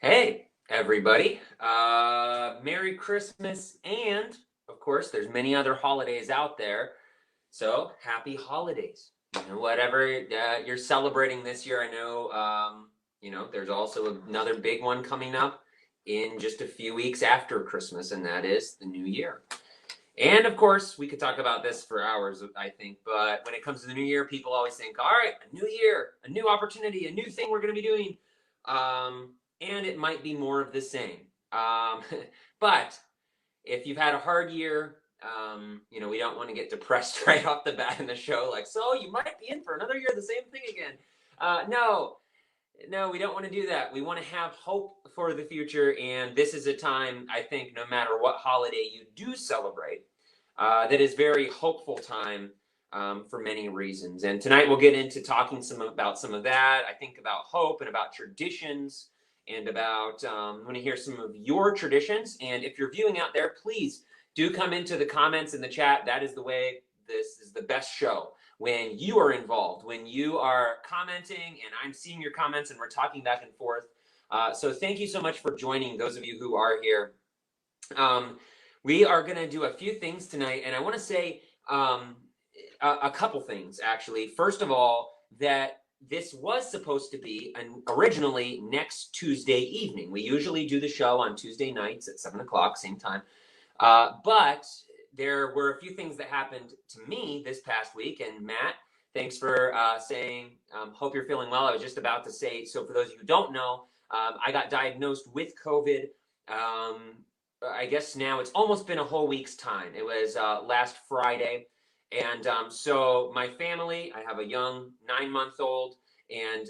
Hey, everybody. Merry Christmas, and of course, there's many other holidays out there. So, happy holidays. Whatever you're celebrating this year, I know, there's also another big one coming up in just a few weeks after Christmas, and that is the New Year. And of course, we could talk about this for hours, I think, but when it comes to the new year, people always think, all right, a new year, a new opportunity, a new thing we're going to be doing. And it might be more of the same. But if you've had a hard year, we don't want to get depressed right off the bat in the show, like, so you might be in for another year, the same thing again. No, we don't want to do that. We want to have hope for the future, and this is a time, I think, no matter what holiday you do celebrate, that is very hopeful time for many reasons. And tonight we'll get into talking about some of that. I think about hope and about traditions and about, I want to hear some of your traditions. And if you're viewing out there, please do come into the comments in the chat. That is the way. This is the best show. When you are involved, when you are commenting and I'm seeing your comments and we're talking back and forth. So thank you so much for joining, those of you who are here. We are going to do a few things tonight, and I want to say a couple things, actually. First of all, that this was supposed to be originally next Tuesday evening. We usually do the show on Tuesday nights at 7 o'clock, same time. But there were a few things that happened to me this past week. And Matt, thanks for saying, hope you're feeling well. I was just about to say, so for those of you who don't know, I got diagnosed with COVID. I guess now it's almost been a whole week's time. It was last Friday. And so my family, I have a young 9-month-old and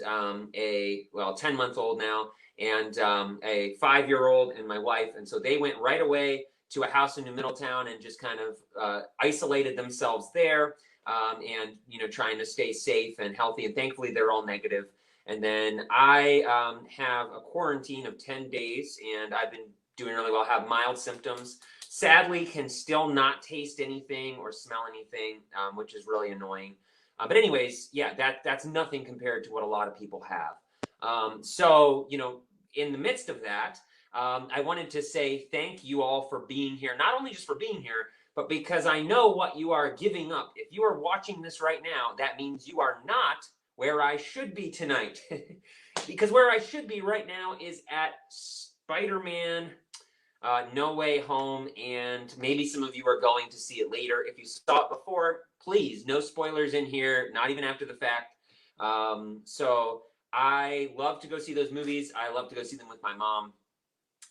a 10-month-old now, and a 5-year-old and my wife. And so they went right away to a house in New Middletown and just kind of isolated themselves there, and trying to stay safe and healthy. And thankfully, they're all negative. And then I have a quarantine of 10 days, and I've been doing really well. Have mild symptoms. Sadly, can still not taste anything or smell anything, which is really annoying. But anyways, yeah, that's nothing compared to what a lot of people have. So in the midst of that, I wanted to say thank you all for being here, not only just for being here, but because I know what you are giving up. If you are watching this right now, that means you are not where I should be tonight. Because where I should be right now is at Spider-Man No Way Home, and maybe some of you are going to see it later. If you saw it before, please, no spoilers in here, not even after the fact. So I love to go see those movies. I love to go see them with my mom.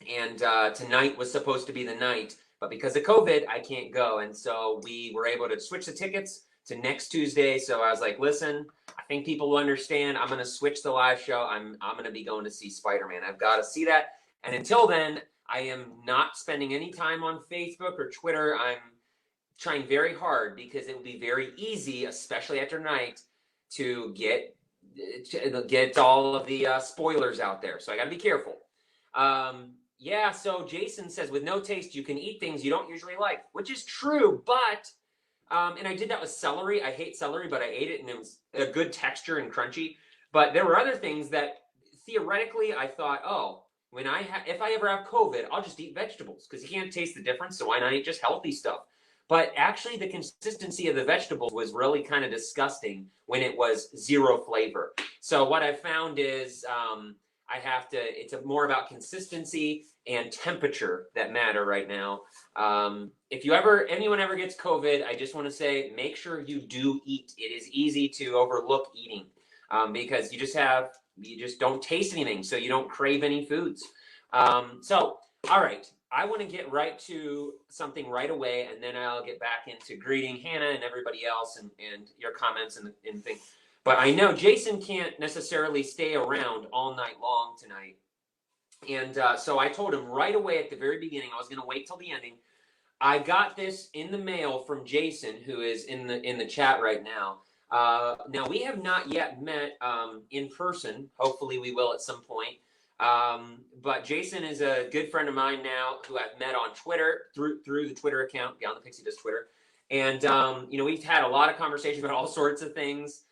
And tonight was supposed to be the night, but because of COVID, I can't go. And so we were able to switch the tickets to next Tuesday. So I was like, listen, I think people will understand. I'm going to switch the live show. I'm going to be going to see Spider-Man. I've got to see that. And until then, I am not spending any time on Facebook or Twitter. I'm trying very hard because it will be very easy, especially after night, to get all of the spoilers out there. So I got to be careful. Yeah, so Jason says, with no taste, you can eat things you don't usually like, which is true, but, and I did that with celery. I hate celery, but I ate it, and it was a good texture and crunchy. But there were other things that, theoretically, I thought, oh, if I ever have COVID, I'll just eat vegetables, because you can't taste the difference, so why not eat just healthy stuff? But actually, the consistency of the vegetables was really kind of disgusting when it was zero flavor. So what I found is, it's more about consistency and temperature that matter right now. If anyone ever gets COVID, I just want to say, make sure you do eat. It is easy to overlook eating, because you just don't taste anything, so you don't crave any foods. So, all right, I want to get right to something right away, and then I'll get back into greeting Hannah and everybody else and your comments and things. But I know Jason can't necessarily stay around all night long tonight. And so I told him right away at the very beginning, I was going to wait till the ending. I got this in the mail from Jason, who is in the chat right now. Now, we have not yet met in person. Hopefully we will at some point. But Jason is a good friend of mine now who I've met on Twitter through the Twitter account, Beyond the Pixie Does Twitter. And, we've had a lot of conversation about all sorts of things.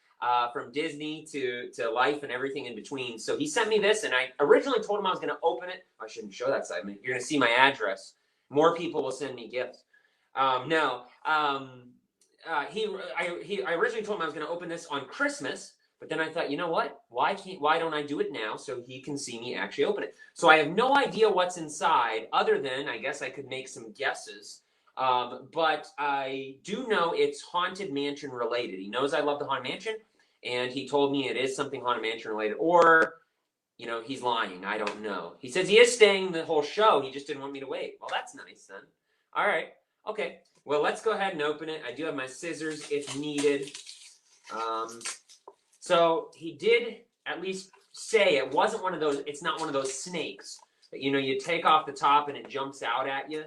from Disney to life and everything in between. So he sent me this, and I originally told him I was going to open it. I shouldn't show that side. You're going to see my address. More people will send me gifts. No. I originally told him I was going to open this on Christmas, but then I thought, you know what? Why don't I do it now so he can see me actually open it? So I have no idea what's inside, other than I guess I could make some guesses. But I do know it's Haunted Mansion related. He knows I love the Haunted Mansion, and he told me it is something Haunted Mansion related, or, you know, he's lying. I don't know. He says he is staying the whole show. He just didn't want me to wait. Well, that's nice then. All right. Okay. Well, let's go ahead and open it. I do have my scissors if needed. So he did at least say it wasn't one of those, it's not one of those snakes that, you know, you take off the top and it jumps out at you.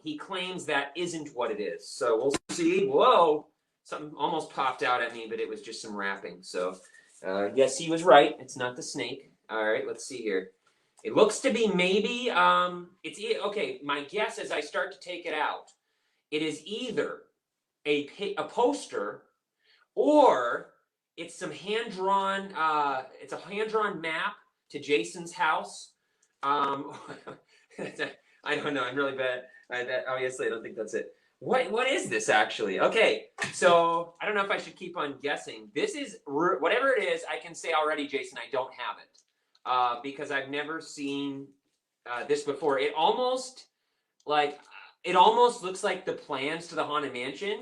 He claims that isn't what it is. So we'll see. Whoa, something almost popped out at me, but it was just some wrapping. So yes, he was right. It's not the snake. All right, let's see here. It looks to be maybe, okay, my guess as I start to take it out, it is either a poster, or it's some hand-drawn, it's a hand-drawn map to Jason's house. I don't know, I'm really bad. Obviously, I don't think that's it. What is this actually? Okay, so I don't know if I should keep on guessing. This is, whatever it is, I can say already, Jason, I don't have it. Because I've never seen this before. It almost looks like the plans to the Haunted Mansion.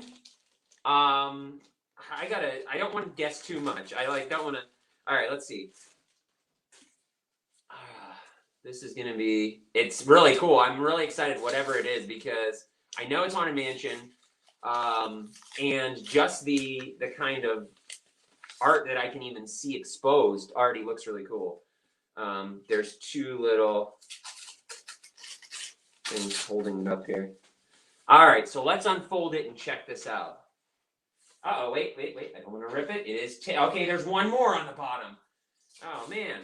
I don't want to guess too much. I don't want to. All right, let's see. This is gonna be. It's really cool. I'm really excited, whatever it is, because I know it's Haunted Mansion, and just the kind of art that I can even see exposed already looks really cool. There's two little things holding it up here. All right, so let's unfold it and check this out. Uh-oh, wait. I don't want to rip it. It is, okay, there's one more on the bottom. Oh, man.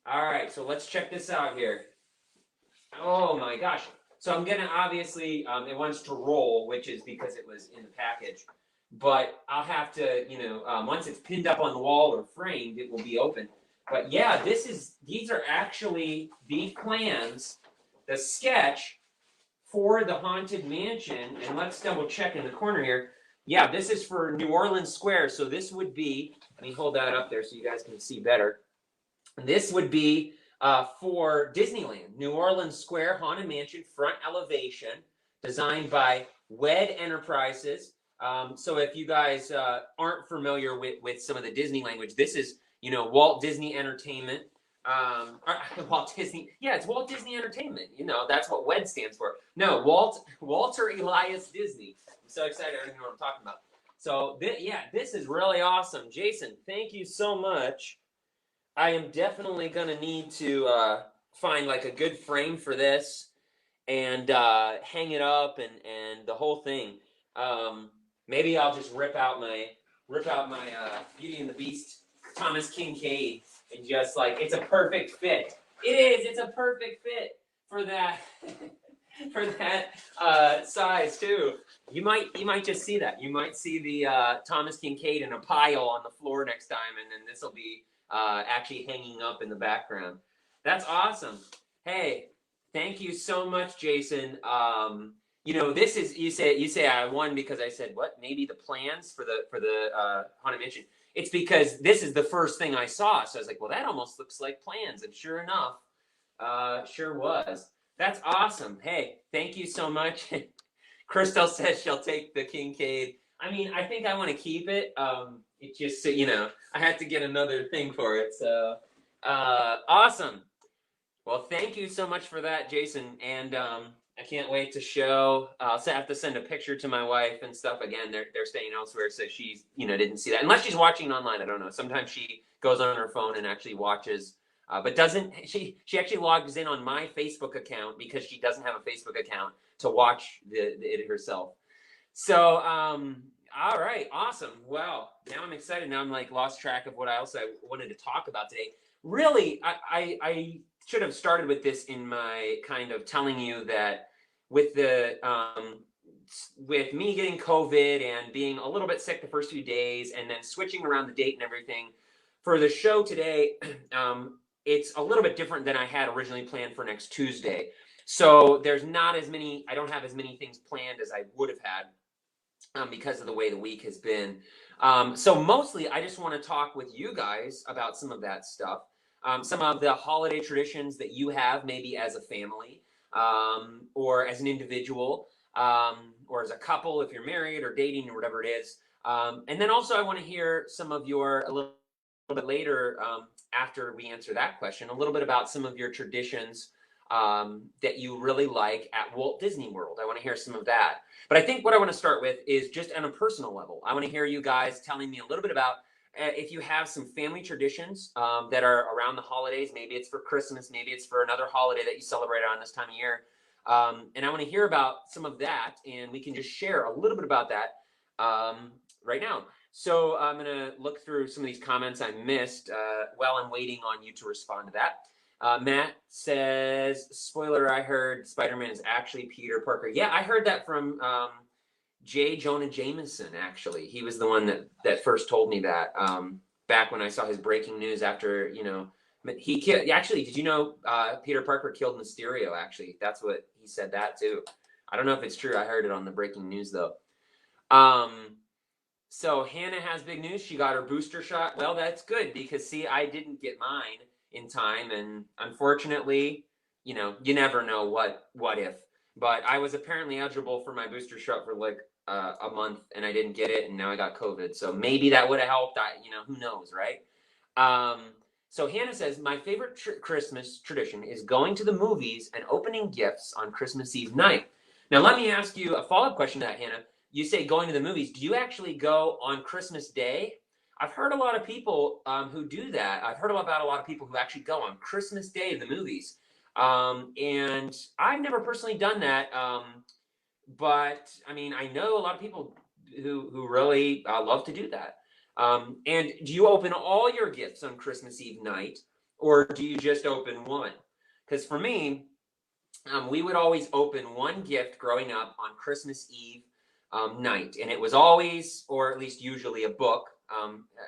All right, so let's check this out here. Oh, my gosh. So I'm going to obviously, it wants to roll, which is because it was in the package. But I'll have to, you know, once it's pinned up on the wall or framed, it will be open. But yeah, these are actually the plans, the sketch for the Haunted Mansion. And let's double check in the corner here. Yeah, this is for New Orleans Square. So this would be, let me hold that up there so you guys can see better. This would be for Disneyland, New Orleans Square Haunted Mansion front elevation, designed by WED Enterprises. So if you guys aren't familiar with some of the Disney language, this is, you know, Walt Disney Entertainment. Walt Disney, yeah, it's Walt Disney Entertainment. You know, that's what WED stands for. No, Walter Elias Disney. I'm so excited, I don't even know what I'm talking about. So, yeah, this is really awesome. Jason, thank you so much. I am definitely going to need to find like a good frame for this and hang it up and the whole thing. Maybe I'll just rip out my Beauty and the Beast Thomas Kincaid and just like, it's a perfect fit. It is. It's a perfect fit for that for that size too. You might just see that. You might see the Thomas Kincaid in a pile on the floor next time, and then this will be actually hanging up in the background. That's awesome. Hey, thank you so much, Jason. You know, this is, you say I won because I said what? Maybe the plans for the Haunted Mansion. It's because this is the first thing I saw. So I was like, well, that almost looks like plans. And sure enough, sure was. That's awesome. Hey, thank you so much. Crystal says she'll take the Kincaid. I mean, I think I want to keep it. It just, you know, I have to get another thing for it. So awesome. Well, thank you so much for that, Jason. And I can't wait to show. I'll have to send a picture to my wife and stuff. Again, they're staying elsewhere, so she's, you know, didn't see that. Unless she's watching online, I don't know. Sometimes she goes on her phone and actually watches, but doesn't. She actually logs in on my Facebook account because she doesn't have a Facebook account to watch it herself. So, all right, awesome. Well, now I'm excited. Now I'm like lost track of what else I wanted to talk about today. Really, I should have started with this in my kind of telling you that with the with me getting COVID and being a little bit sick the first few days and then switching around the date and everything for the show today, it's a little bit different than I had originally planned for next Tuesday. So there's not as many, I don't have as many things planned as I would have had because of the way the week has been. So mostly I just want to talk with you guys about some of that stuff. Some of the holiday traditions that you have, maybe as a family or as an individual. Or as a couple, if you're married or dating or whatever it is. And then also I want to hear some of your, a little bit later, after we answer that question, a little bit about some of your traditions that you really like at Walt Disney World. I want to hear some of that. But I think what I want to start with is just on a personal level. I want to hear you guys telling me a little bit about if you have some family traditions that are around the holidays. Maybe it's for Christmas, maybe it's for another holiday that you celebrate around this time of year. And I want to hear about some of that, and we can just share a little bit about that right now. So I'm going to look through some of these comments I missed while I'm waiting on you to respond to that. Matt says, spoiler, I heard Spider-Man is actually Peter Parker. Yeah, I heard that from J. Jonah Jameson, actually. He was the one that first told me that back when I saw his breaking news after, he killed, actually, did you know Peter Parker killed Mysterio, actually? That's what he said that too. I don't know if it's true. I heard it on the breaking news though. So Hannah has big news. She got her booster shot. Well, that's good because see, I didn't get mine in time. And unfortunately, you never know what if, but I was apparently eligible for my booster shot for like a month and I didn't get it. And now I got COVID. So maybe that would have helped. Who knows, right? So Hannah says, my favorite Christmas tradition is going to the movies and opening gifts on Christmas Eve night. Now, let me ask you a follow-up question to that, Hannah. You say going to the movies. Do you actually go on Christmas Day? I've heard a lot of people who do that. I've heard about a lot of people who actually go on Christmas Day to the movies. And I've never personally done that. But, I mean, I know a lot of people who really love to do that. And do you open all your gifts on Christmas Eve night, or do you just open one? Because for me, we would always open one gift growing up on Christmas Eve night, and it was always, or at least usually, a book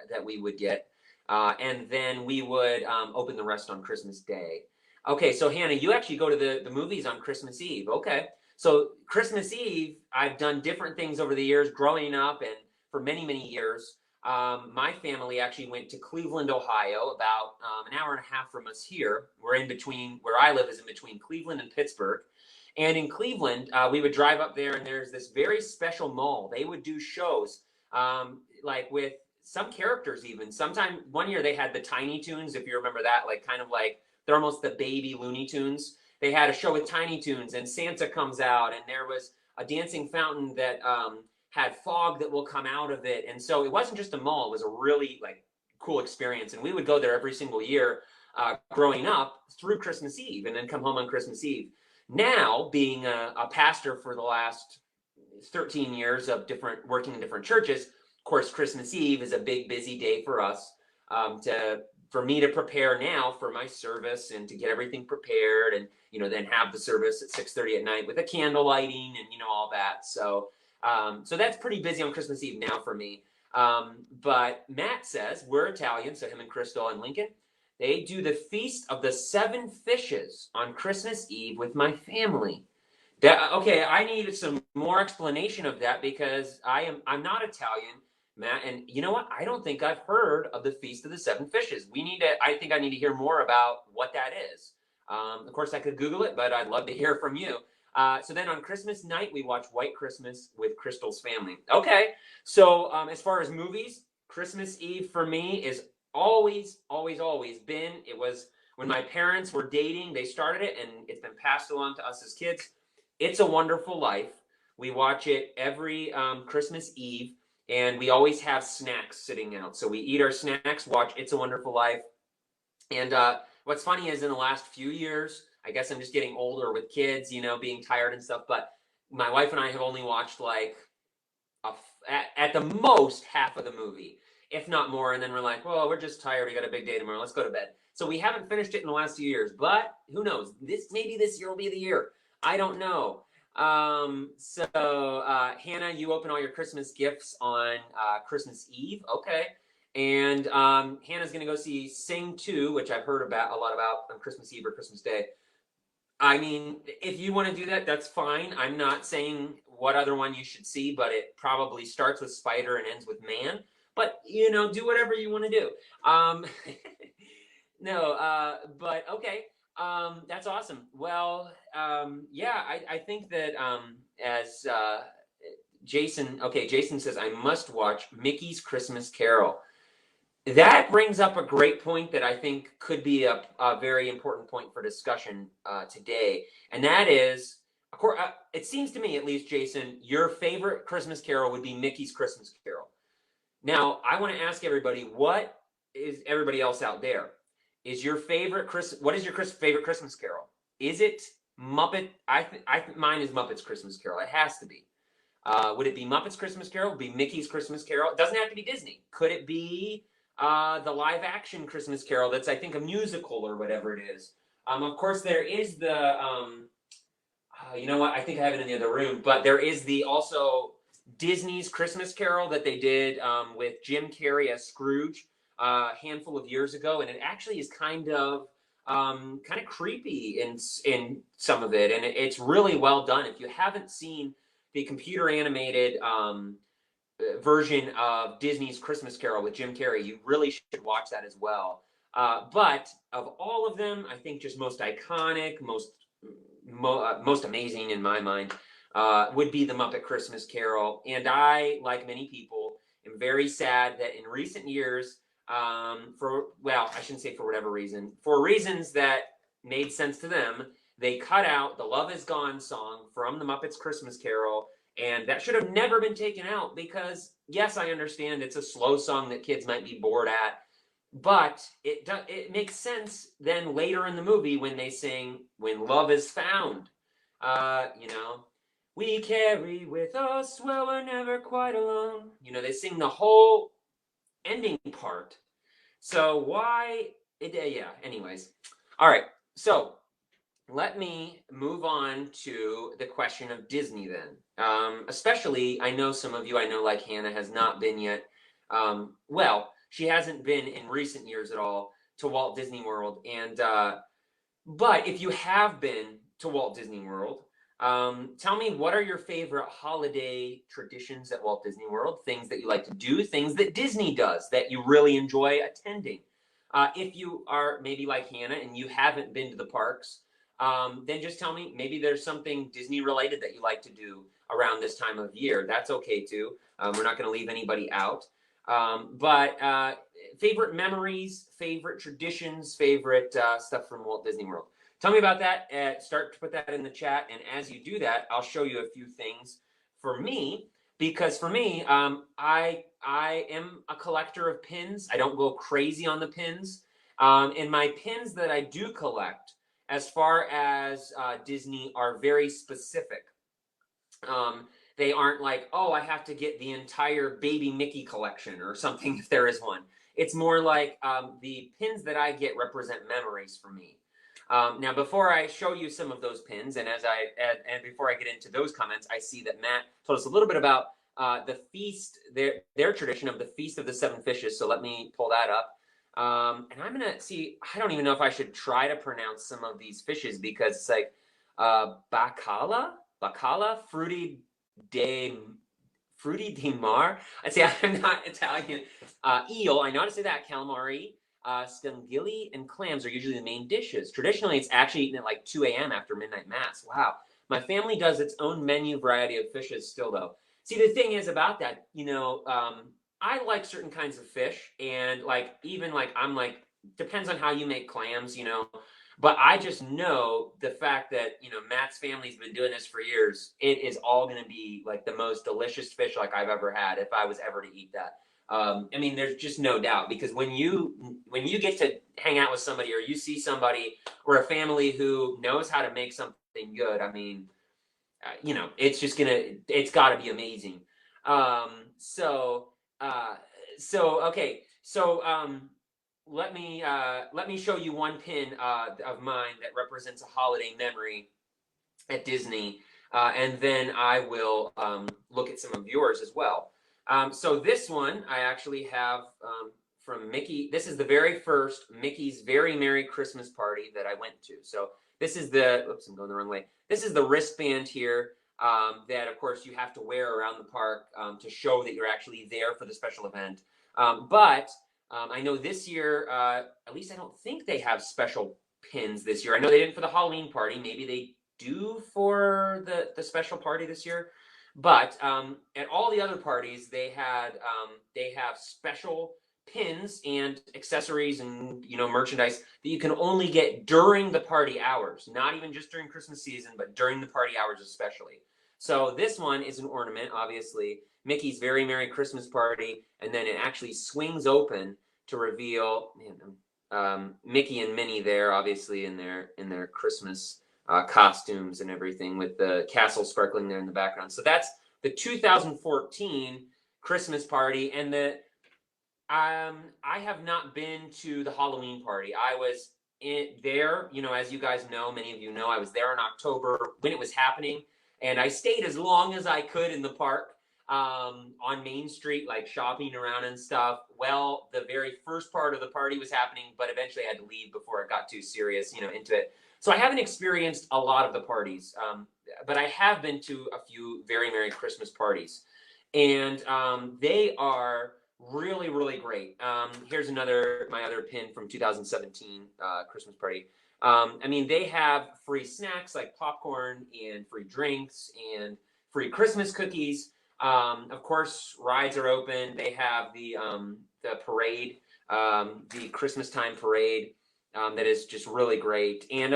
that we would get, and then we would open the rest on Christmas Day. Okay, so Hannah, you actually go to the movies on Christmas Eve. Okay, so Christmas Eve, I've done different things over the years growing up, and for many, many years. My family actually went to Cleveland, Ohio, about an hour and a half from us here. We're in between, where I live is in between Cleveland and Pittsburgh. And in Cleveland, we would drive up there and there's this very special mall. They would do shows like with some characters even. Sometime one year they had the Tiny Toons, if you remember that, they're almost the baby Looney Tunes. They had a show with Tiny Toons and Santa comes out and there was a dancing fountain that had fog that will come out of it. And so it wasn't just a mall, it was a really cool experience. And we would go there every single year growing up through Christmas Eve and then come home on Christmas Eve. Now, being a pastor for the last 13 years of working in different churches, of course, Christmas Eve is a big, busy day for us for me to prepare now for my service and to get everything prepared and, then have the service at 6:30 at night with a candle lighting and, all that. So that's pretty busy on Christmas Eve now for me. But Matt says, we're Italian, so him and Crystal and Lincoln, they do the Feast of the Seven Fishes on Christmas Eve with my family. Okay, I need some more explanation of that because I'm not Italian, Matt, and you know what? I don't think I've heard of the Feast of the Seven Fishes. I think I need to hear more about what that is. Of course, I could Google it, but I'd love to hear from you. So then on Christmas night, we watch White Christmas with Crystal's family. Okay, so as far as movies, Christmas Eve for me is always been. It was when my parents were dating, they started it, and it's been passed along to us as kids. It's a Wonderful Life. We watch it every Christmas Eve, and we always have snacks sitting out. So we eat our snacks, watch It's a Wonderful Life. And what's funny is in the last few years, I guess I'm just getting older with kids, being tired and stuff. But my wife and I have only watched at the most half of the movie, if not more. And then we're like, well, we're just tired. We got a big day tomorrow. Let's go to bed. So we haven't finished it in the last few years, but who knows? Maybe this year will be the year. I don't know. Hannah, you open all your Christmas gifts on Christmas Eve. Okay. And Hannah's going to go see Sing 2, which I've heard about a lot about on Christmas Eve or Christmas Day. I mean, if you want to do that, that's fine. I'm not saying what other one you should see, but it probably starts with Spider and ends with Man. But, you know, do whatever you want to do. But okay. That's awesome. Well, yeah, I think that as Jason says, I must watch Mickey's Christmas Carol. That brings up a great point that I think could be a very important point for discussion today. And that is, of course, it seems to me, at least, Jason, your favorite Christmas Carol would be Mickey's Christmas Carol. Now, I want to ask everybody, what is everybody else out there? Is your favorite what is your favorite Christmas Carol? Is it Muppet? I think mine is Muppet's Christmas Carol. It has to be. Would it be Muppet's Christmas Carol? Would it be Mickey's Christmas Carol? It doesn't have to be Disney. Could it be the live action Christmas Carol that's, I think, a musical or whatever it is? Of course, there is the, you know what? I think I have it in the other room, but there is the also Disney's Christmas Carol that they did with Jim Carrey as Scrooge a handful of years ago, and it actually is kind of creepy in some of it, and it's really well done. If you haven't seen the computer animated version of Disney's Christmas Carol with Jim Carrey, you really should watch that as well. But of all of them, I think just most iconic, most amazing in my mind would be the Muppet Christmas Carol. And I, like many people, am very sad that in recent years, I shouldn't say for whatever reason, for reasons that made sense to them, they cut out the Love Is Gone song from the Muppets Christmas Carol. And that should have never been taken out because, yes, I understand it's a slow song that kids might be bored at, but it makes sense then later in the movie when they sing "When Love Is Found." You know, we carry with us where we're never quite alone. You know, they sing the whole ending part. So why? Anyways, all right. So let me move on to the question of Disney then. Especially, I know some of you, I know like Hannah has not been yet. She hasn't been in recent years at all to Walt Disney World. And but if you have been to Walt Disney World, tell me, what are your favorite holiday traditions at Walt Disney World? Things that you like to do, things that Disney does that you really enjoy attending. If you are maybe like Hannah and you haven't been to the parks, then just tell me, maybe there's something Disney related that you like to do around this time of year. That's okay too. We're not going to leave anybody out. But favorite memories, favorite traditions, favorite stuff from Walt Disney World. Tell me about that. Start to put that in the chat. And as you do that, I'll show you a few things for me. Because for me, I am a collector of pins. I don't go crazy on the pins. And my pins that I do collect, as far as Disney, are very specific. They aren't like, oh, I have to get the entire Baby Mickey collection or something if there is one. It's more like the pins that I get represent memories for me. Now, before I show you some of those pins, and before I get into those comments, I see that Matt told us a little bit about the feast, their tradition of the Feast of the Seven Fishes. So let me pull that up. And I'm gonna see. I don't even know if I should try to pronounce some of these fishes because it's like bacala, frutti di mar. I'd say I'm not Italian. Eel, I know how to say that. Calamari, stungilli, and clams are usually the main dishes. Traditionally, it's actually eaten at like 2 a.m. after midnight mass. Wow. My family does its own menu variety of fishes still, though. See, the thing is about that, you know, I like certain kinds of fish, and depends on how you make clams, you know. But I just know the fact that, you know, Matt's family's been doing this for years. It is all going to be like the most delicious fish like I've ever had if I was ever to eat that. I mean, there's just no doubt, because when you get to hang out with somebody, or you see somebody or a family who knows how to make something good, I mean, you know, it's got to be amazing. Let me show you one pin of mine that represents a holiday memory at Disney. and then I will look at some of yours as well. So this one I actually have from Mickey. This is the very first Mickey's Very Merry Christmas Party that I went to. So this is the, oops, I'm going the wrong way. This is the wristband here that, of course, you have to wear around the park to show that you're actually there for the special event. But I know this year, at least I don't think they have special pins this year. I know they didn't for the Halloween party. Maybe they do for the special party this year. But at all the other parties, they have special pins and accessories and merchandise that you can only get during the party hours, not even just during Christmas season, but during the party hours especially. So this one is an ornament, obviously, Mickey's Very Merry Christmas Party, and then it actually swings open to reveal Mickey and Minnie there, obviously in their Christmas costumes and everything, with the castle sparkling there in the background. So that's the 2014 Christmas party, and I have not been to the Halloween party. I was there, as you guys know, many of you know, I was there in October when it was happening, and I stayed as long as I could in the park on Main Street, like shopping around and stuff. Well, the very first part of the party was happening, but eventually I had to leave before it got too serious, into it. So I haven't experienced a lot of the parties, but I have been to a few Very Merry Christmas parties, and they are really, really great. Here's my other pin from 2017 Christmas party. They have free snacks like popcorn and free drinks and free Christmas cookies. Of course, rides are open. They have the parade, the Christmas time parade. That is just really great. And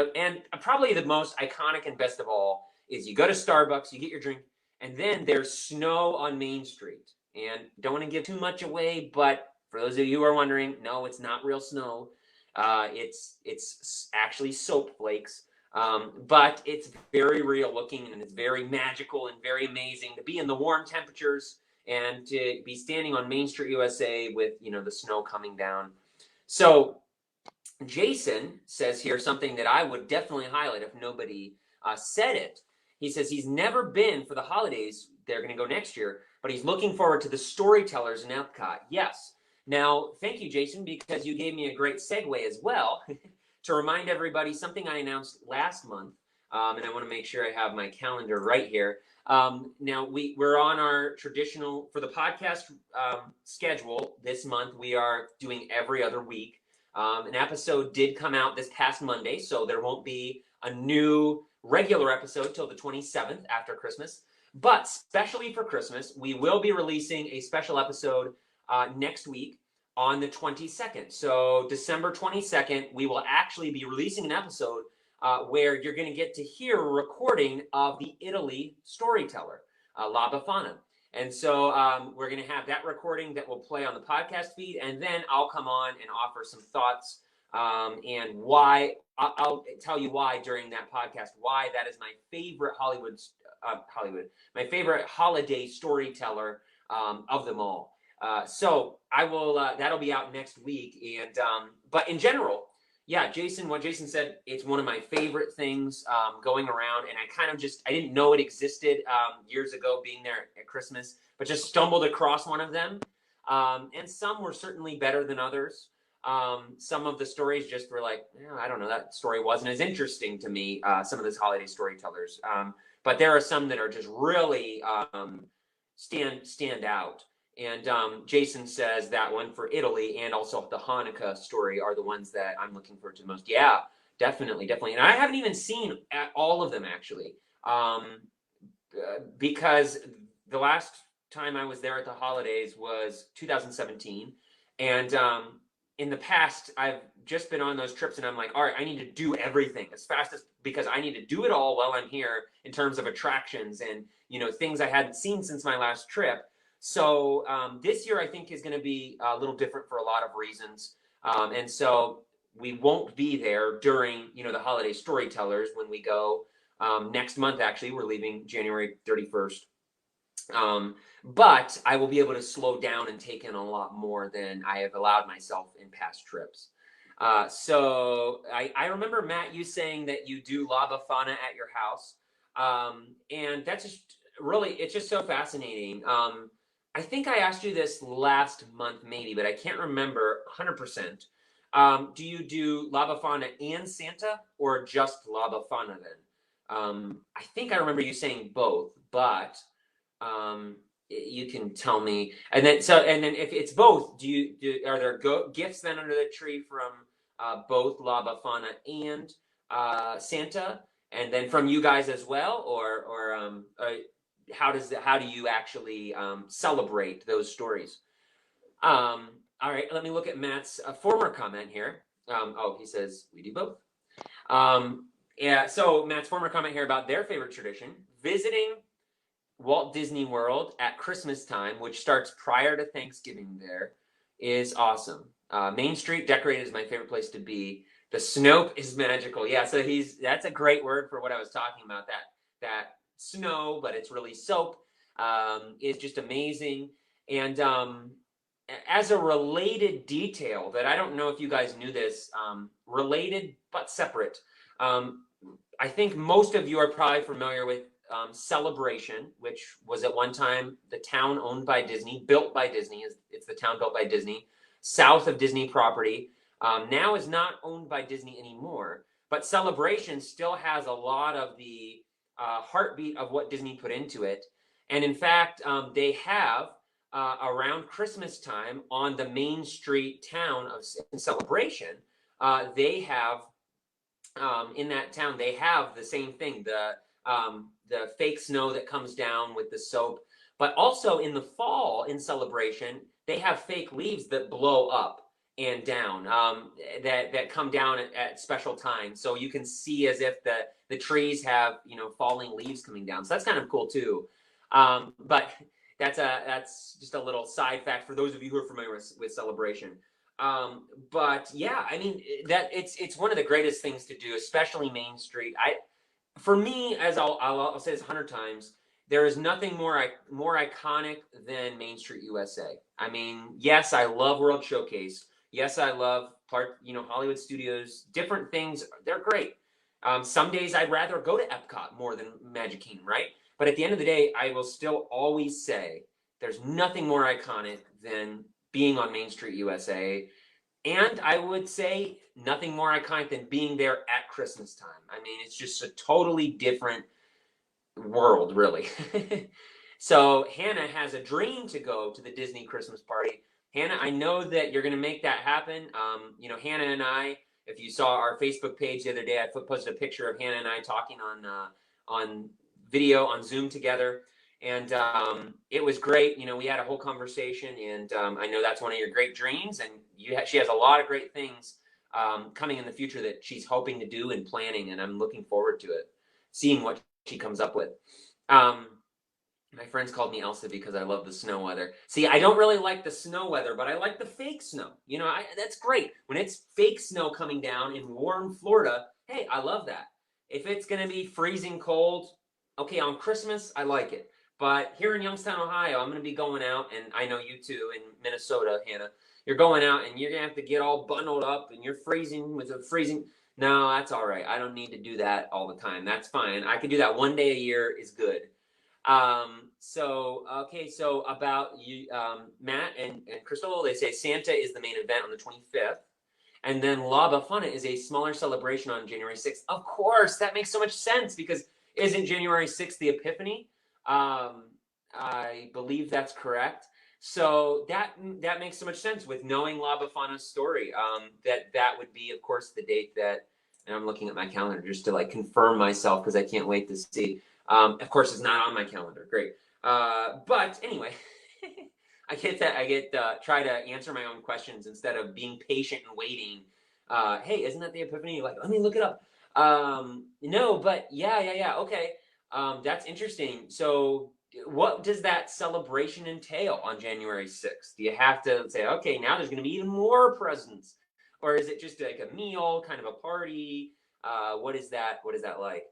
probably the most iconic and best of all is you go to Starbucks, you get your drink, and then there's snow on Main Street. And don't want to give too much away, but for those of you who are wondering, no, it's not real snow. It's actually soap flakes. But it's very real looking, and it's very magical and very amazing to be in the warm temperatures and to be standing on Main Street, USA with, the snow coming down. So Jason says here something that I would definitely highlight if nobody said it. He says he's never been for the holidays. They're going to go next year, but he's looking forward to the Storytellers in Epcot. Yes. Now, thank you, Jason, because you gave me a great segue as well to remind everybody something I announced last month, and I want to make sure I have my calendar right here. Now, we're on our traditional, for the podcast schedule this month, we are doing every other week. An episode did come out this past Monday, so there won't be a new regular episode till the 27th after Christmas. But especially for Christmas, we will be releasing a special episode next week on the 22nd. So December 22nd, we will actually be releasing an episode where you're going to get to hear a recording of the Italy Storyteller, La Befana. And so we're going to have that recording that will play on the podcast feed, and then I'll come on and offer some thoughts and why. I'll tell you why during that podcast, why that is my favorite my favorite holiday storyteller of them all. So I will. That'll be out next week. And but in general, yeah, what Jason said, it's one of my favorite things going around, and I didn't know it existed years ago being there at Christmas, but just stumbled across one of them. And some were certainly better than others. Some of the stories just were like, I don't know, that story wasn't as interesting to me, some of those holiday storytellers. But there are some that are just really stand out. And Jason says that one for Italy and also the Hanukkah story are the ones that I'm looking forward to the most. Yeah, definitely. And I haven't even seen all of them, actually, because the last time I was there at the holidays was 2017. And in the past, I've just been on those trips, and I'm like, all right, I need to do everything as fast as, because I need to do it all while I'm here in terms of attractions and, things I hadn't seen since my last trip. So this year, I think, is going to be a little different for a lot of reasons. And so we won't be there during, the holiday storytellers when we go next month. Actually, we're leaving January 31st. But I will be able to slow down and take in a lot more than I have allowed myself in past trips. So I remember, Matt, you saying that you do La Befana at your house. And that's just really, it's just so fascinating. I think I asked you this last month, maybe, but I can't remember 100%. Do you do La Befana and Santa, or just La Befana then? I think I remember you saying both, but um, you can tell me. And then, if it's both, are there gifts then under the tree from both La Befana and Santa, and then from you guys as well, or how do you actually celebrate those stories? All right, let me look at Matt's former comment here. Oh, he says we do both. Yeah, so Matt's former comment here about their favorite tradition: visiting Walt Disney World at Christmas time, which starts prior to Thanksgiving there, is awesome. Main Street decorated is my favorite place to be. The snow is magical. Yeah, so that's a great word for what I was talking about. That snow, but it's really soap, is just amazing. And as a related detail that I don't know if you guys knew this, related but separate. I think most of you are probably familiar with Celebration, which was at one time the town owned by Disney, built by Disney. It's the town built by Disney, south of Disney property. Now is not owned by Disney anymore, but Celebration still has a lot of the heartbeat of what Disney put into it. And in fact, they have around Christmas time on the Main Street town of Celebration, they have in that town, they have the same thing, the fake snow that comes down with the soap, but also in the fall in Celebration, they have fake leaves that blow up and down, that come down at special times. So you can see as if the trees have, falling leaves coming down. So that's kind of cool too. But that's just a little side fact for those of you who are familiar with Celebration. But yeah, I mean that it's one of the greatest things to do, especially Main Street. For me, as I'll say this 100 times, there is nothing more iconic than Main Street USA. I mean, yes, I love World Showcase. Yes, I love Hollywood Studios. Different things, they're great. Some days I'd rather go to Epcot more than Magic Kingdom, right? But at the end of the day, I will still always say there's nothing more iconic than being on Main Street USA. And I would say nothing more iconic than being there at Christmas time. I mean, it's just a totally different world, really. So Hannah has a dream to go to the Disney Christmas party. Hannah, I know that you're going to make that happen. Hannah and I, if you saw our Facebook page the other day, I posted a picture of Hannah and I talking on video on Zoom together. And it was great. We had a whole conversation, and I know that's one of your great dreams. And she has a lot of great things coming in the future that she's hoping to do and planning. And I'm looking forward to it, seeing what she comes up with. My friends called me Elsa because I love the snow weather. See, I don't really like the snow weather, but I like the fake snow. That's great. When it's fake snow coming down in warm Florida, hey, I love that. If it's going to be freezing cold, okay, on Christmas, I like it. But here in Youngstown, Ohio, I'm going to be going out, and I know you too in Minnesota, Hannah. You're going out, and you're going to have to get all bundled up, and you're freezing with a freezing. No, that's all right. I don't need to do that all the time. That's fine. I can do that one day a year is good. So about you, Matt and Crystal, they say Santa is the main event on the 25th. And then La Befana is a smaller celebration on January 6th. Of course, that makes so much sense because isn't January 6th the Epiphany? I believe that's correct. So that makes so much sense with knowing La Befana's story. That would be, of course, the date that, and I'm looking at my calendar just to confirm myself because I can't wait to see. Of course, it's not on my calendar. Great. But anyway, I try to answer my own questions instead of being patient and waiting. Hey, isn't that the Epiphany? Let me look it up. No, but yeah. Okay. That's interesting. So what does that celebration entail on January 6th? Do you have to say, okay, now there's going to be even more presents? Or is it just like a meal, kind of a party? What is that like?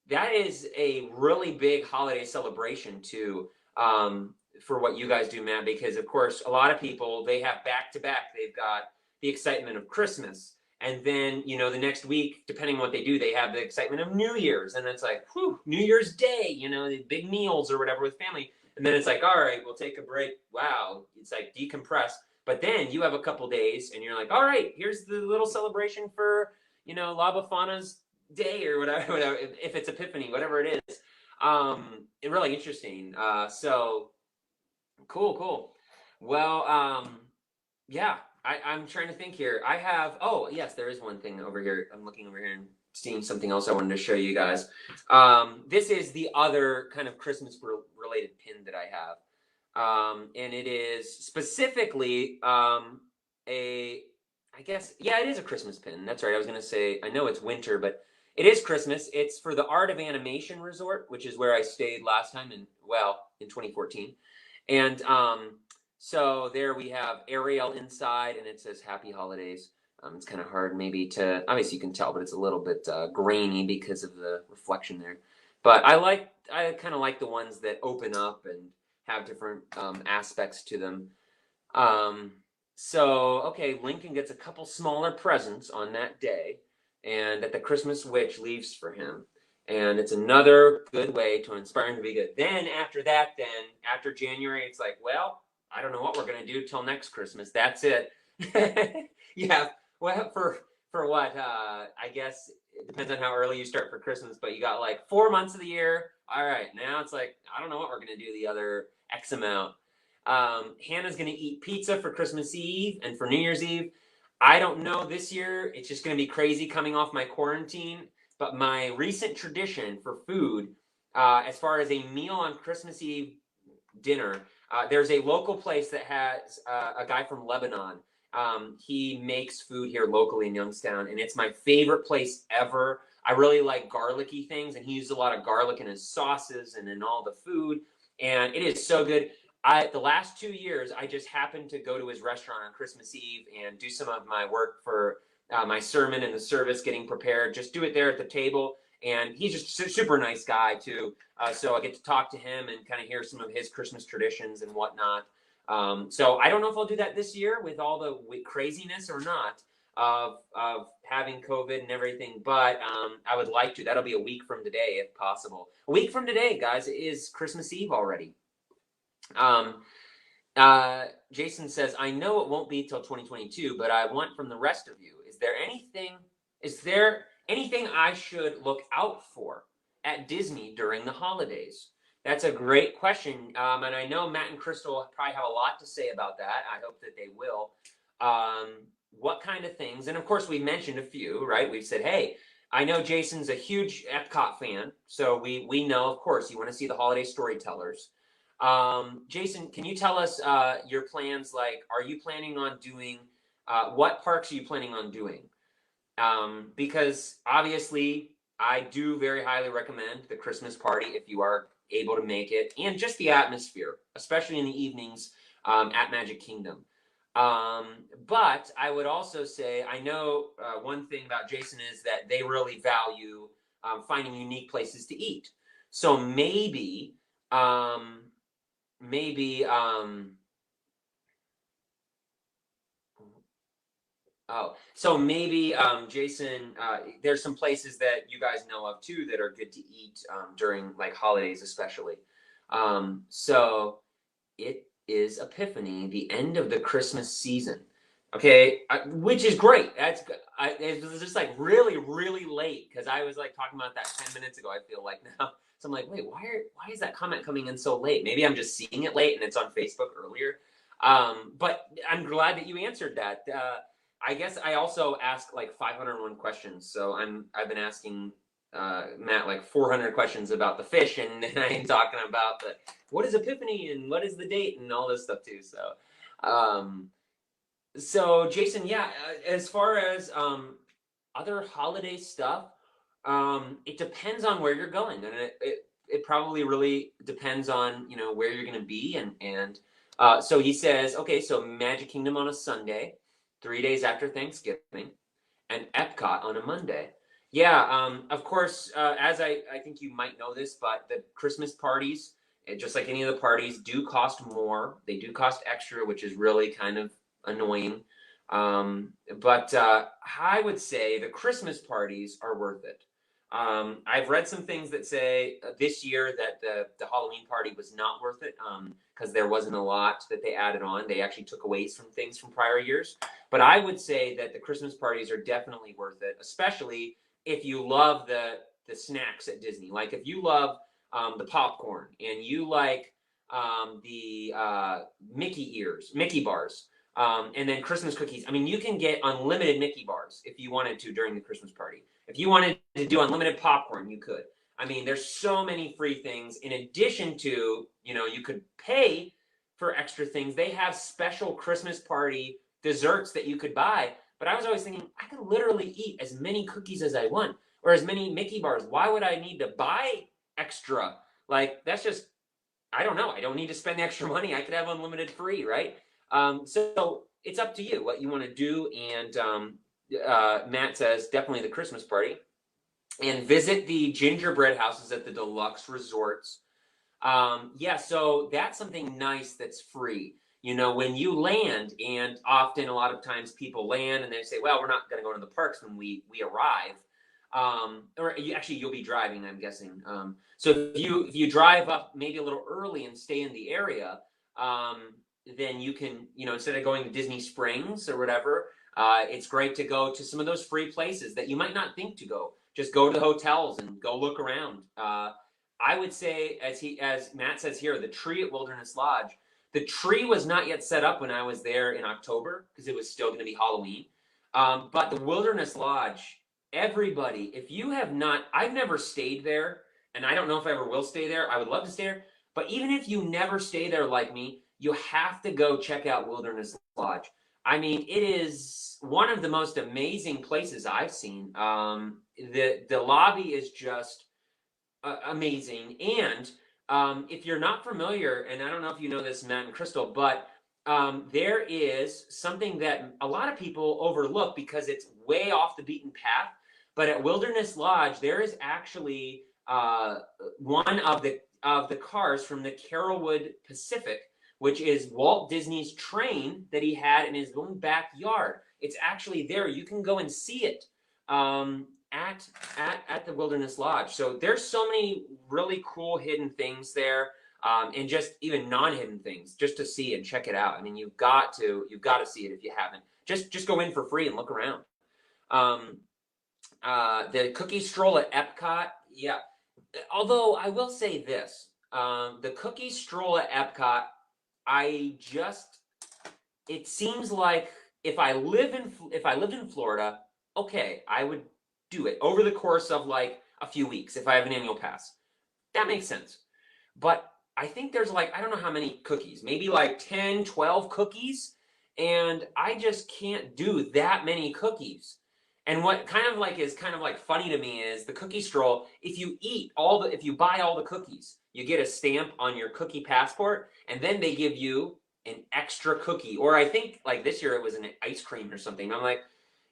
That is a really big holiday celebration too, for what you guys do, Matt, because of course, a lot of people, they have back to back, they've got the excitement of Christmas, And then, you know, the next week, depending on what they do, they have the excitement of New Year's. And it's like, whew, New Year's Day, you know, the big meals or whatever with family. And then it's like, all right, we'll take a break. Wow. It's like decompress. But then you have a couple days and you're like, all right, here's the little celebration for, you know, La Befana's day or whatever, if it's Epiphany, whatever it is. It's really interesting. So cool. Well, yeah, I'm trying to think here. I have, oh, yes, there is one thing over here. I'm looking over here and seeing something else I wanted to show you guys. This is the other kind of Christmas related pin that I have. And it is specifically I guess, yeah, it is a Christmas pin. That's right. I was going to say, I know it's winter, but it is Christmas. It's for the Art of Animation Resort, which is where I stayed last time in 2014. And so there we have Ariel inside, and it says Happy Holidays. It's kind of hard maybe to, obviously you can tell, but it's a little bit grainy because of the reflection there. But I kind of like the ones that open up and have different aspects to them. So, okay, Lincoln gets a couple smaller presents on that day, and that the Christmas witch leaves for him. And it's another good way to inspire him to be good. Then after that, after January, it's like, well, I don't know what we're going to do till next Christmas. That's it. Yeah, well, for what? I guess it depends on how early you start for Christmas, but you got like 4 months of the year. All right, now it's like, I don't know what we're going to do the other X amount. Hannah's going to eat pizza for Christmas Eve and for New Year's Eve. I don't know this year. It's just going to be crazy coming off my quarantine. But my recent tradition for food, as far as a meal on Christmas Eve dinner, there's a local place that has a guy from Lebanon. He makes food here locally in Youngstown, and it's my favorite place ever. I really like garlicky things, and he uses a lot of garlic in his sauces and in all the food, and it is so good. The last 2 years, I just happened to go to his restaurant on Christmas Eve and do some of my work for my sermon and the service, getting prepared. Just do it there at the table, and he's just a super nice guy too. So I get to talk to him and kind of hear some of his Christmas traditions and whatnot. So I don't know if I'll do that this year with all the craziness or not of having COVID and everything, but I would like to. That'll be a week from today if possible. A week from today, guys, is Christmas Eve already. Jason says, I know it won't be till 2022, but I want from the rest of you, is there anything I should look out for at Disney during the holidays? That's a great question. And I know Matt and Crystal probably have a lot to say about that. I hope that they will. What kind of things? And of course, we mentioned a few, right? We've said, hey, I know Jason's a huge Epcot fan. So we know, of course, you want to see the holiday storytellers. Jason, can you tell us your plans? Like, are you planning on doing, what parks are you planning on doing? Because obviously I do very highly recommend the Christmas party if you are able to make it, and just the atmosphere, especially in the evenings at Magic Kingdom. But I would also say, I know one thing about Jason is that they really value finding unique places to eat. So maybe Jason, there's some places that you guys know of too that are good to eat during like holidays, especially. So it is Epiphany, the end of the Christmas season. Okay, which is great. It was just like really, really late because I was like talking about that 10 minutes ago. I feel like now, so I'm like, wait, why is that comment coming in so late? Maybe I'm just seeing it late and it's on Facebook earlier. But I'm glad that you answered that. I guess I also asked like 501 questions, so I've been asking Matt like 400 questions about the fish, and then I am talking about what is Epiphany and what is the date and all this stuff too. So Jason, yeah, as far as other holiday stuff, it depends on where you're going, and it probably really depends on where you're going to be, and so he says, okay, so Magic Kingdom on a Sunday, 3 days after Thanksgiving, and Epcot on a Monday. Yeah, of course, as I think you might know this, but the Christmas parties, just like any of the parties, do cost more. They do cost extra, which is really kind of annoying. But I would say the Christmas parties are worth it. I've read some things that say this year that the Halloween party was not worth it because there wasn't a lot that they added on. They actually took away some things from prior years. But I would say that the Christmas parties are definitely worth it, especially if you love the snacks at Disney. Like if you love the popcorn and you like the Mickey bars. And then Christmas cookies. I mean, you can get unlimited Mickey bars if you wanted to during the Christmas party. If you wanted to do unlimited popcorn, you could. I mean, there's so many free things. In addition to, you could pay for extra things. They have special Christmas party desserts that you could buy. But I was always thinking, I could literally eat as many cookies as I want or as many Mickey bars. Why would I need to buy extra? Like, that's just, I don't know. I don't need to spend the extra money. I could have unlimited free, right? So it's up to you what you want to do. And Matt says definitely the Christmas party. And visit the gingerbread houses at the deluxe resorts. Yeah, so that's something nice that's free. When you land, and often a lot of times people land and they say, well, we're not going to go to the parks when we arrive. Or you'll be driving, I'm guessing. So if you drive up maybe a little early and stay in the area, then you can, instead of going to Disney Springs or whatever, it's great to go to some of those free places that you might not think to go. Just go to the hotels and go look around. I would say, as Matt says here, the tree at Wilderness Lodge, the tree was not yet set up when I was there in October because it was still going to be Halloween. But the Wilderness Lodge, everybody, if you have not, I've never stayed there, and I don't know if I ever will stay there. I would love to stay there. But even if you never stay there like me, you have to go check out Wilderness Lodge. I mean, it is one of the most amazing places I've seen. The lobby is just amazing. And if you're not familiar, and I don't know if you know this, Matt and Crystal, but there is something that a lot of people overlook because it's way off the beaten path. But at Wilderness Lodge, there is actually one of the cars from the Carolwood Pacific, which is Walt Disney's train that he had in his own backyard. It's actually there. You can go and see it at the Wilderness Lodge. So there's so many really cool hidden things there, and just even non-hidden things just to see and check it out. I mean, you've got to see it if you haven't. Just go in for free and look around. The cookie stroll at Epcot, yeah. Although I will say this, the cookie stroll at Epcot, it seems like if I lived in Florida, okay, I would do it over the course of like a few weeks if I have an annual pass. That makes sense. But I think there's like, I don't know how many cookies, maybe like 10, 12 cookies. And I just can't do that many cookies. And what is funny to me is the cookie stroll. If you buy all the cookies, you get a stamp on your cookie passport, and then they give you an extra cookie. Or I think like this year it was an ice cream or something. I'm like,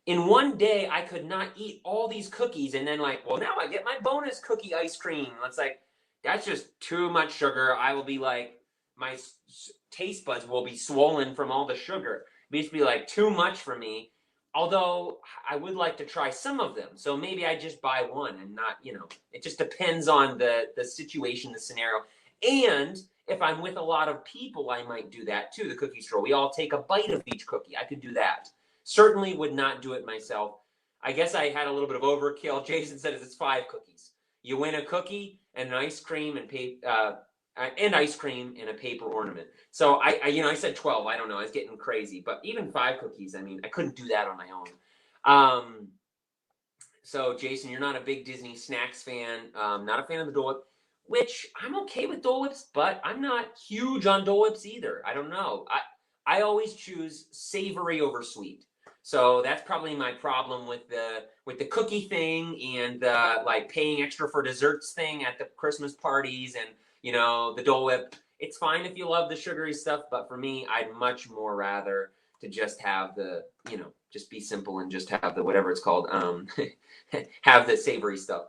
in one day I could not eat all these cookies, and then like, well, now I get my bonus cookie ice cream. It's like, that's just too much sugar. I will be like, my taste buds will be swollen from all the sugar. It needs to be like too much for me. Although I would like to try some of them. So maybe I just buy one and not, it just depends on the situation, the scenario. And if I'm with a lot of people, I might do that too, the cookie stroll. We all take a bite of each cookie. I could do that. Certainly would not do it myself. I guess I had a little bit of overkill. Jason said it's 5 cookies. You win a cookie and an ice cream and ice cream in a paper ornament. So I said 12. I don't know. I was getting crazy, but even 5 cookies. I mean, I couldn't do that on my own. So Jason, you're not a big Disney snacks fan. Not a fan of the Dole Whip, which I'm okay with Dole Whips, but I'm not huge on Dole Whips either. I don't know. I always choose savory over sweet. So that's probably my problem with the cookie thing and the like paying extra for desserts thing at the Christmas parties and the Dole Whip. It's fine if you love the sugary stuff, but for me, I'd much more rather to just have just be simple and just have the whatever it's called, have the savory stuff.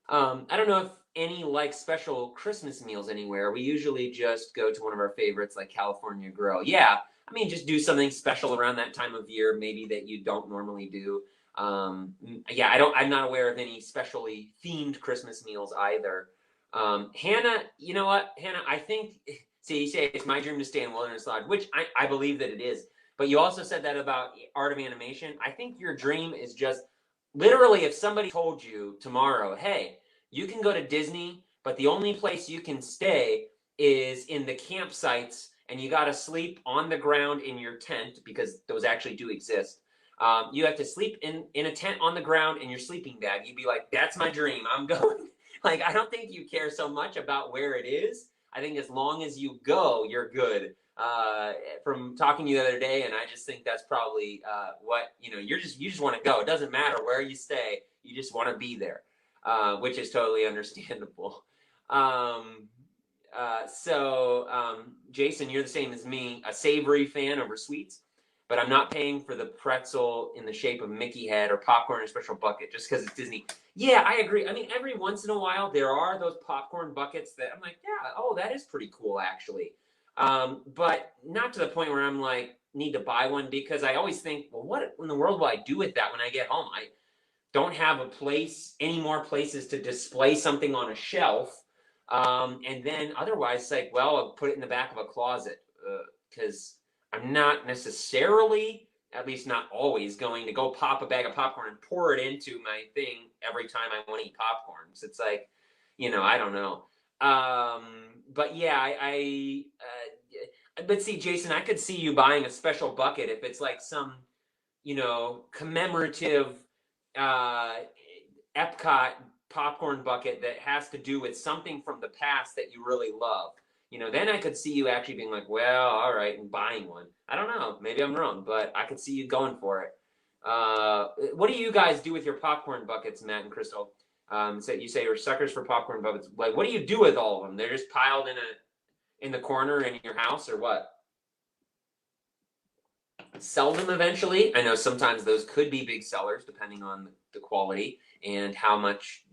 I don't know if any like special Christmas meals anywhere. We usually just go to one of our favorites like California Grill. Yeah, I mean, just do something special around that time of year, maybe that you don't normally do. Yeah, I'm not aware of any specially themed Christmas meals either. Hannah, you know what, Hannah, I think, see, you say it's my dream to stay in Wilderness Lodge, which I believe that it is. But you also said that about Art of Animation. I think your dream is just literally if somebody told you tomorrow, hey, you can go to Disney, but the only place you can stay is in the campsites, and you got to sleep on the ground in your tent, because those actually do exist. You have to sleep in a tent on the ground in your sleeping bag. You'd be like, that's my dream. I'm going. Like, I don't think you care so much about where it is. I think as long as you go, you're good. From talking to you the other day, and I just think that's probably what, you just want to go. It doesn't matter where you stay. You just want to be there, which is totally understandable. Jason, you're the same as me, a savory fan over sweets, but I'm not paying for the pretzel in the shape of Mickey head or popcorn in a special bucket just because it's Disney. Yeah, I agree. I mean, every once in a while, there are those popcorn buckets that I'm like, yeah, oh, that is pretty cool, actually. But not to the point where I'm like, need to buy one, because I always think, well, what in the world will I do with that when I get home? I don't have any more places to display something on a shelf. And then otherwise, it's like, well, I'll put it in the back of a closet, because I'm not necessarily, at least not always, going to go pop a bag of popcorn and pour it into my thing every time I want to eat popcorn. So it's like, I don't know. But yeah, but see, Jason, I could see you buying a special bucket if it's like some, commemorative Epcot popcorn bucket that has to do with something from the past that you really love. Then I could see you actually being like, well, all right, and buying one. I don't know. Maybe I'm wrong, but I could see you going for it. What do you guys do with your popcorn buckets, Matt and Crystal? So you say you're suckers for popcorn buckets. Like, what do you do with all of them? They're just piled in the corner in your house, or what? Sell them eventually. I know sometimes those could be big sellers depending on the quality and how much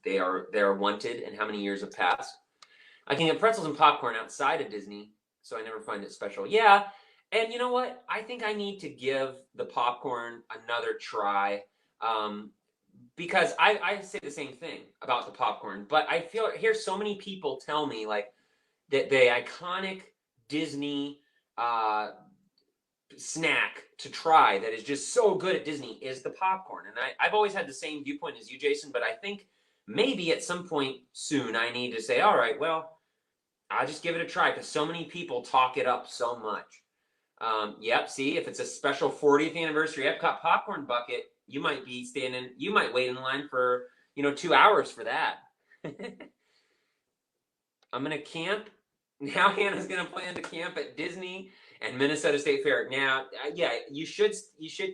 they are wanted and how many years have passed. I can get pretzels and popcorn outside of Disney, so I never find it special. Yeah, and you know what? I think I need to give the popcorn another try, because I say the same thing about the popcorn, but I hear so many people tell me like that the iconic Disney snack to try that is just so good at Disney is the popcorn. And I've always had the same viewpoint as you, Jason, but I think maybe at some point soon I need to say, all right, well, I'll just give it a try, because so many people talk it up so much. Yep, see, if it's a special 40th anniversary Epcot popcorn bucket, you might wait in line for, 2 hours for that. I'm going to camp. Now Hannah's going to plan to camp at Disney and Minnesota State Fair. Now, yeah, you should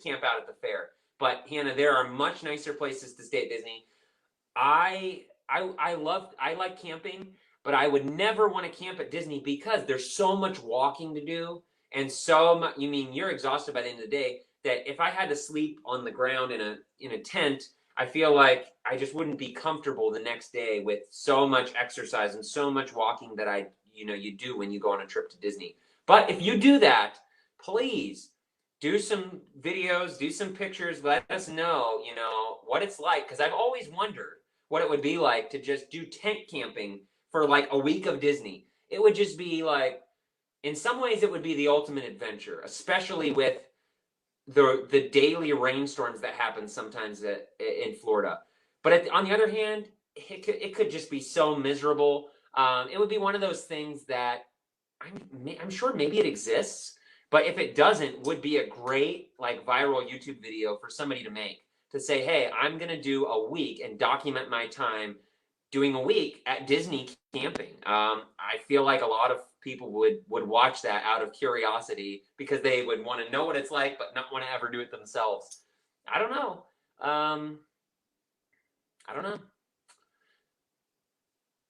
camp out at the fair. But Hannah, there are much nicer places to stay at Disney. I like camping, but I would never want to camp at Disney because there's so much walking to do, and so much. You're exhausted by the end of the day. That if I had to sleep on the ground in a tent, I feel like I just wouldn't be comfortable the next day with so much exercise and so much walking that you do when you go on a trip to Disney. But if you do that, please do some videos, do some pictures, let us know, what it's like, because I've always wondered what it would be like to just do tent camping for like a week of Disney. It would just be like, in some ways it would be the ultimate adventure, especially with the daily rainstorms that happen sometimes in Florida. But on the other hand, it could just be so miserable. It would be one of those things that I'm sure maybe it exists, but if it doesn't, would be a great like viral YouTube video for somebody to make, to say, hey, I'm going to do a week and document my time doing a week at Disney camping. I feel like a lot of people would watch that out of curiosity, because they would want to know what it's like, but not want to ever do it themselves. I don't know.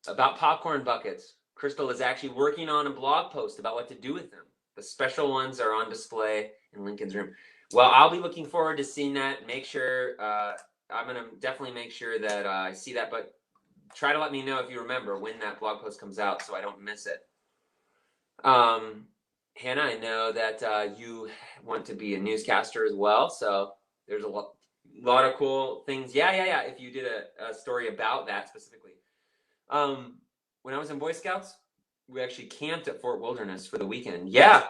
About popcorn buckets, Crystal is actually working on a blog post about what to do with them. The special ones are on display in Lincoln's room. Well, I'll be looking forward to seeing that. Make sure, I'm going to definitely make sure that I see that, but try to let me know if you remember when that blog post comes out so I don't miss it. Hannah, I know that you want to be a newscaster as well, so there's a lot of cool things. Yeah. If you did a story about that specifically. When I was in Boy Scouts, we actually camped at Fort Wilderness for the weekend. Yeah,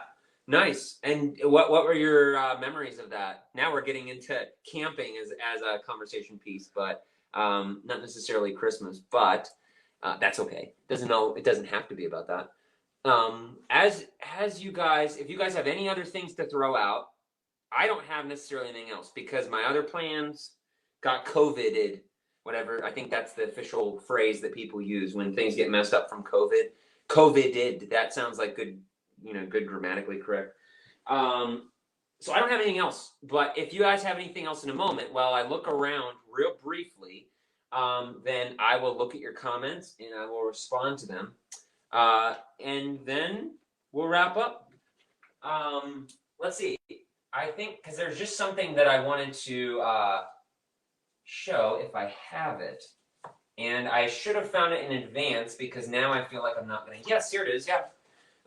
nice. And what were your memories of that? Now we're getting into camping as a conversation piece, but not necessarily Christmas. But that's okay. It doesn't have to be about that. As you guys, if you guys have any other things to throw out, I don't have necessarily anything else because my other plans got COVIDed, whatever. I think that's the official phrase that people use when things get messed up from COVID. COVIDed. That sounds like good, good grammatically correct. So I don't have anything else. But if you guys have anything else in a moment, while I look around real briefly, then I will look at your comments and I will respond to them. And then we'll wrap up. Let's see. I think because there's just something that I wanted to show if I have it. And I should have found it in advance because now I feel like I'm not going to. Yes, here it is. Yeah.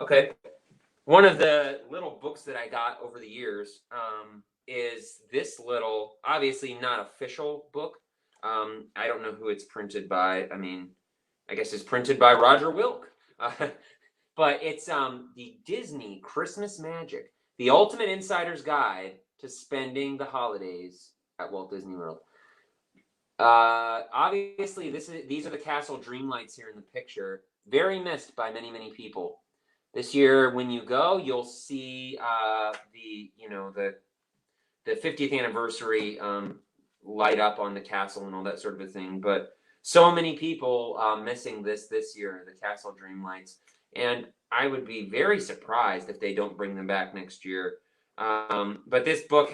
Okay. One of the little books that I got over the years is this little, obviously not official book. I don't know who it's printed by. I mean, I guess it's printed by Roger Wilk. But it's the Disney Christmas Magic, the ultimate insider's guide to spending the holidays at Walt Disney World. Obviously, these are the castle dreamlights here in the picture. Very missed by many, many people. This year, when you go, you'll see the 50th anniversary light up on the castle and all that sort of a thing. But so many people missing this year, the castle dreamlights. And I would be very surprised if they don't bring them back next year. But this book